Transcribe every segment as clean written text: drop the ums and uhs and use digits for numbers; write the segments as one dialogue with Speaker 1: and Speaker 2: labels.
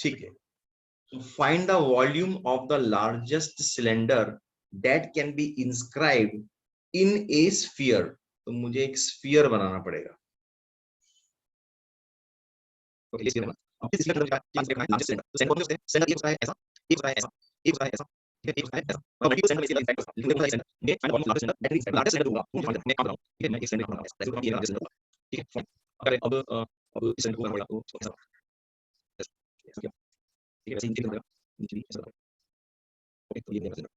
Speaker 1: ठीक है, so find the volume of the largest cylinder that can be inscribed in a sphere. तो मुझे एक स्फीयर बनाना पड़ेगा। ओके, ये स्फीयर है। अब इस स्फीयर का क्या आंसर करना है? Largest cylinder. तो सेंटर कौन से होते हैं? सेंटर एक होता है ऐसा, एक होता है ऐसा, एक होता है ऐसा, ठीक है, एक होता है ऐसा। और मल्टीपल सेंटर में इसलिए इफेक्ट करता है, लेकिन मुझे ये find one largest cylinder, that is largest cylinder दूंगा, मुझे फाइंड मैं काम कर रहा हूं, ठीक है, मैं एक सिलेंडर बनाऊंगा, ऐसे तो ये लार्जेस्ट सिलेंडर, ठीक है, फाइन। अगर अब इस सिलेंडर को बनाना पड़ेगा तो ऐसा ऐसा क्या, ठीक है, वैसे नीचे की तरफ नीचे भी ऐसा, ओके, तो ये मेरा सिलेंडर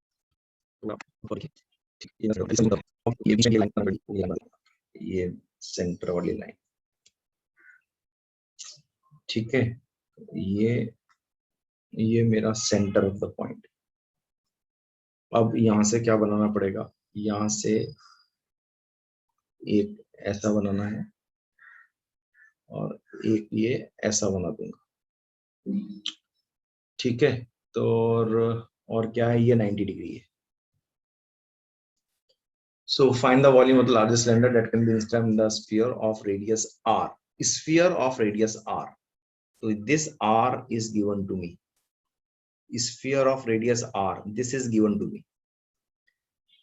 Speaker 1: पूरा ऊपर देखिए, ठीक, ये मेरा सिलेंडर, अब ये बीच में ये लाइन बना पड़ी, ये लाइन, ये सेंटर वाली लाइन, ठीक है, ये मेरा सेंटर ऑफ द पॉइंट। अब यहां से क्या बनाना पड़ेगा? यहां से एक ऐसा बनाना है और एक ये ऐसा बना दूंगा, ठीक है। तो और क्या है, ये 90 डिग्री है। So find the volume of the largest cylinder that can be inscribed in the sphere of radius r. Sphere of radius r. So this r is given to me. Sphere of radius r. This is given to me.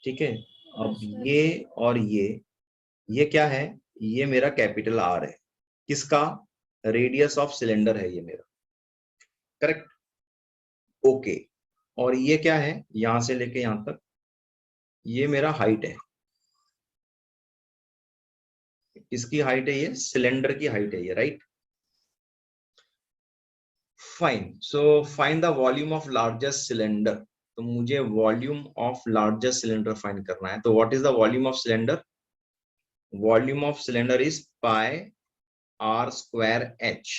Speaker 1: ठीक है। अब ये और ये क्या है? ये मेरा कैपिटल R है। किसका? रेडियस ऑफ सिलेंडर है ये मेरा, करेक्ट, ओके। और ये क्या है? यहां से लेके यहां तक ये मेरा हाइट है। किसकी हाइट है? ये सिलेंडर की हाइट है ये, right. Fine, so find the volume of largest cylinder. तो मुझे volume of largest cylinder find करना है। तो what is the volume of cylinder? Volume of cylinder is pi r square h,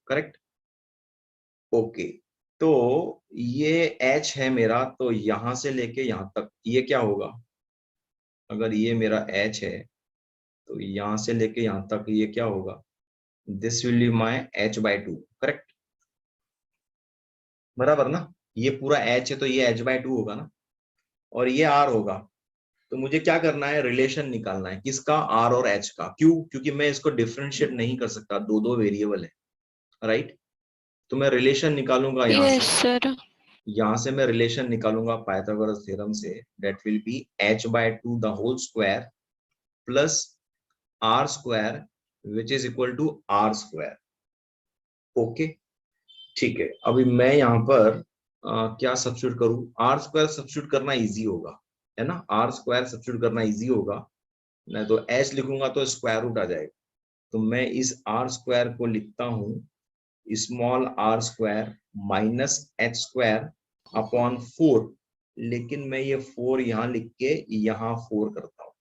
Speaker 1: correct, okay. तो ये h है मेरा, तो यहां से लेके यहां तक ये क्या होगा? अगर ये मेरा h है तो यहां से लेके यहां तक ये क्या होगा? This will be my h/2, correct, बराबर ना। ये पूरा h है तो ये h/2 होगा ना, और ये r होगा। तो मुझे क्या करना है? रिलेशन निकालना है। किसका? r और h का। क्यों? क्योंकि मैं इसको डिफरेंशिएट नहीं कर सकता, दो दो वेरिएबल है, राइट। तो मैं रिलेशन निकालूंगा यहां से।
Speaker 2: Yes sir.
Speaker 1: यहां से मैं रिलेशन निकालूंगा पाइथागोरस थ्योरम से, that will be h/2 the whole square plus r square which is equal to r square, okay, ठीक है। अभी मैं यहाँ पर क्या सब्स्टिट्यूट करूं? r स्क्वायर सब्स्टिट्यूट करना इजी होगा, है ना, r स्क्वायर सब्स्टिट्यूट करना इजी होगा। नहीं तो h लिखूंगा तो स्क्वायर रूट आ जाएगा। तो मैं इस r स्क्वायर को लिखता हूं small r square minus h square upon 4, लेकिन मैं ये 4 यहां लिख के यहां 4 करता हूं,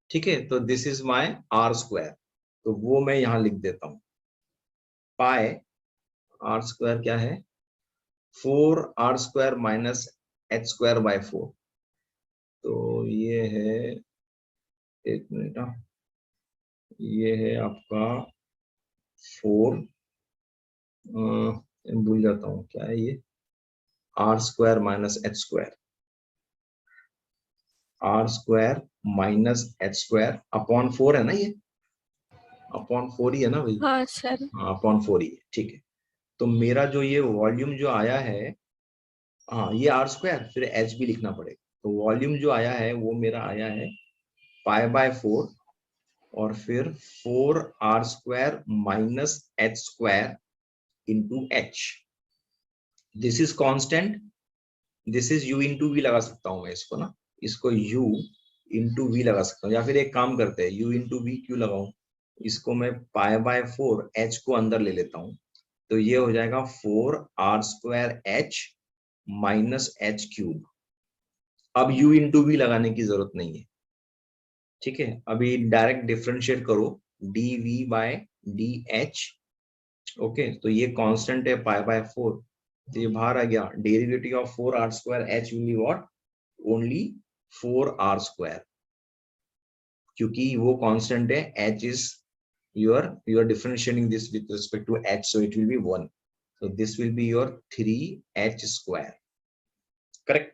Speaker 1: ठीक है। तो this is my r square, तो वो मैं यहां लिख देता हूं। पाई r स्क्वायर क्या है? 4r square minus h square by 4। तो ये है, एक मिनट, ये है आपका 4, भूल जाता हूँ क्या है ये, r square minus h square, r square minus h square upon 4 है ना, ये अपॉन 4 ही है ना भाई?
Speaker 2: हाँ सर।
Speaker 1: हाँ, अपॉन 4 ही है, ठीक है। तो मेरा जो ये वॉल्यूम जो आया है, हाँ, ये r स्क्वायर फिर h भी लिखना पड़ेगा। तो वॉल्यूम जो आया है वो मेरा आया है π/4 और फिर 4r square minus h square into h। This is constant, this is u into v लगा सकता हूं मैं इसको ना, इसको u इंटू वी लगा सकता हूँ, या फिर एक काम करते हैं, u इंटू वी क्यों लगाऊं, इसको मैं π/4 h को अंदर ले लेता हूं। तो ये हो जाएगा 4r square h minus h cube. अब u इंटू वी लगाने की जरूरत नहीं है, ठीक है। अभी डायरेक्ट डिफरेंशिएट करो dv बाय dh, ओके। तो ये कांस्टेंट है π/4, तो ये बाहर आ गया। Derivative of 4r square h will be what? Only 4r square, क्योंकि वो कांस्टेंट है, h is you are differentiating this with respect to h, so it will be 1. So this will be your 3h square, correct.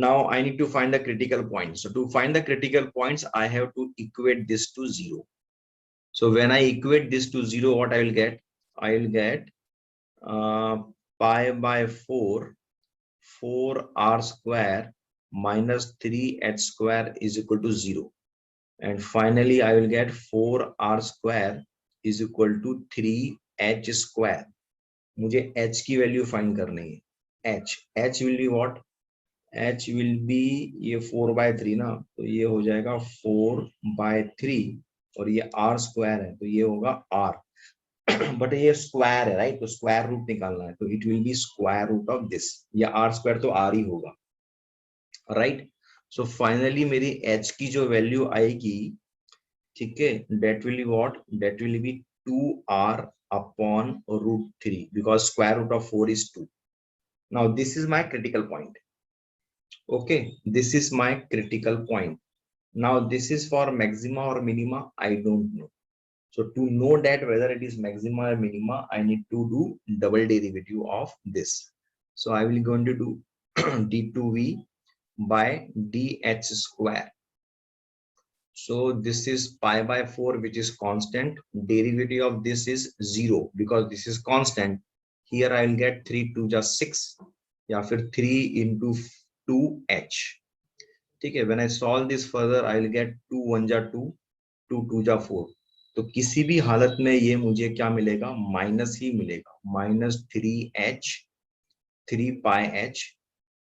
Speaker 1: Now I need to find the critical points. So to find the critical points I have to equate this to 0. So when I equate this to 0, what I will get? I will get pi by 4 r square minus 3h square is equal to 0. And finally, I will get 4r square is equal to 3h square. मुझे h की value find करनी है. h will be what? h will be ये 4/3 ना, तो ये हो जाएगा 4/3 और ये r स्क्वायर है तो ये होगा r. बट ये स्क्वायर है राइट, तो स्क्वायर रूट निकालना है तो it will be square root of this. ये r स्क्वायर तो r ही होगा राइट. सो फाइनली मेरी h की जो वैल्यू आएगी, ठीक है, that will be what? That will be 2r upon √3 because square root of 4 is 2. Now this is my critical point. Okay, this is my critical point. Now this is for maxima or minima, I don't know. So to know that whether it is maxima or minima, I need to do double derivative of this. So I will going to do d2v by dh square. So this is pi by 4, which is constant. Derivative of this is 0 because this is constant. Here I will get 3 2 just 6 या फिर 3 into 2h. ठीक है, when I solve this further I will get 2 1 जा 2 2 2 जा 4. तो किसी भी हालत में ये मुझे क्या मिलेगा? माइनस ही मिलेगा. माइनस 3h 3 pi h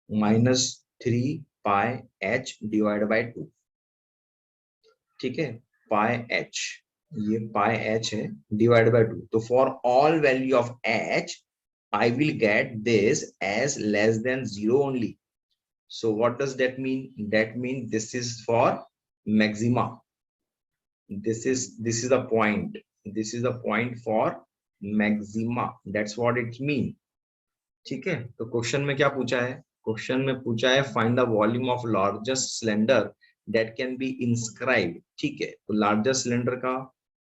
Speaker 1: माइनस 3 pi h डिवाइड बाय 2. ठीक है, पाई एच, ये पाई एच है डिवाइड बाय 2. तो for all value of h I will get this as less than 0 only. So what does that mean? That mean this is for maxima. This is the point. This is the point for maxima. That's what it mean. ठीक है, तो question में क्या पूछा है? Question में पूछा है find the volume of largest cylinder that can be inscribed. ठीक है, तो लार्जेस्ट सिलेंडर का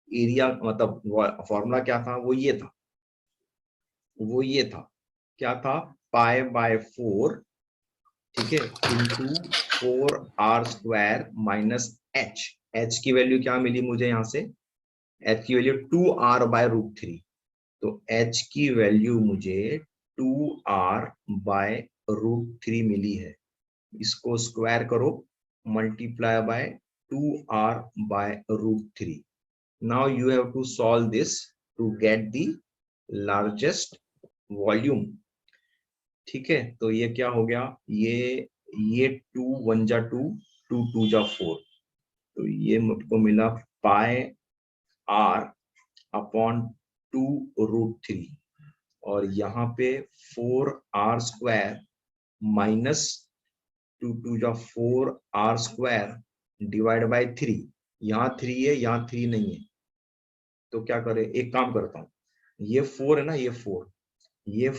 Speaker 1: एरिया मतलब फॉर्मूला क्या था? वो ये था. क्या था? पाई बाय 4, ठीक है, into 4r square minus h. h की वैल्यू क्या मिली मुझे यहाँ से? h की वैल्यू 2r बाय √3. तो h की वैल्यू मुझे 2r बाय √3 मिली है. इसको स्क्वायर करो, multiply by 2r by √3. Now you have to solve this to get the largest volume. ठीक है, तो ये क्या हो गया? ये 2 1 जा 2 2 2 जा 4. तो ये मुझको मिला पाई r अपॉन 2 √3 और यहाँ पे 4r स्क्वायर माइनस 2 2 जा 4r स्क्वायर डिवाइड बाय 3. यहाँ 3 है, यहाँ 3 नहीं है, तो क्या करें? एक काम करता हूँ, ये 4 है ना, ये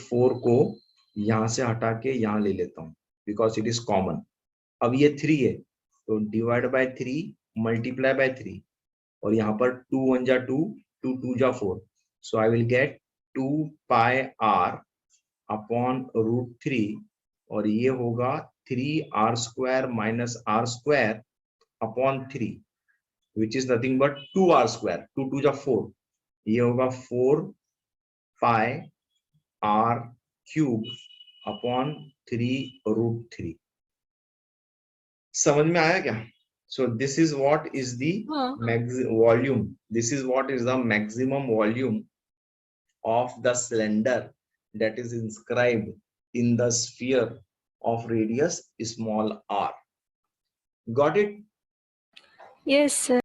Speaker 1: 4 को यहाँ से हटा के यहाँ ले लेता हूँ बिकॉज इट इज कॉमन. अब ये 3 है तो डिवाइड बाय 3 मल्टीप्लाई बाय 3 और यहाँ पर 2 1 जा 2 2 2 जा 4. So I will get 2 pi r upon √3 और ये होगा 3r square minus r square upon 3 which is nothing but 2r square. 2 2 जा 4, ये होगा 4 पाई r क्यूब अपॉन 3√3. समझ में आया क्या? So this is what is the volume. This is what is the maximum volume of the cylinder that is inscribed in the sphere of radius small r. Got it?
Speaker 2: Yes, sir.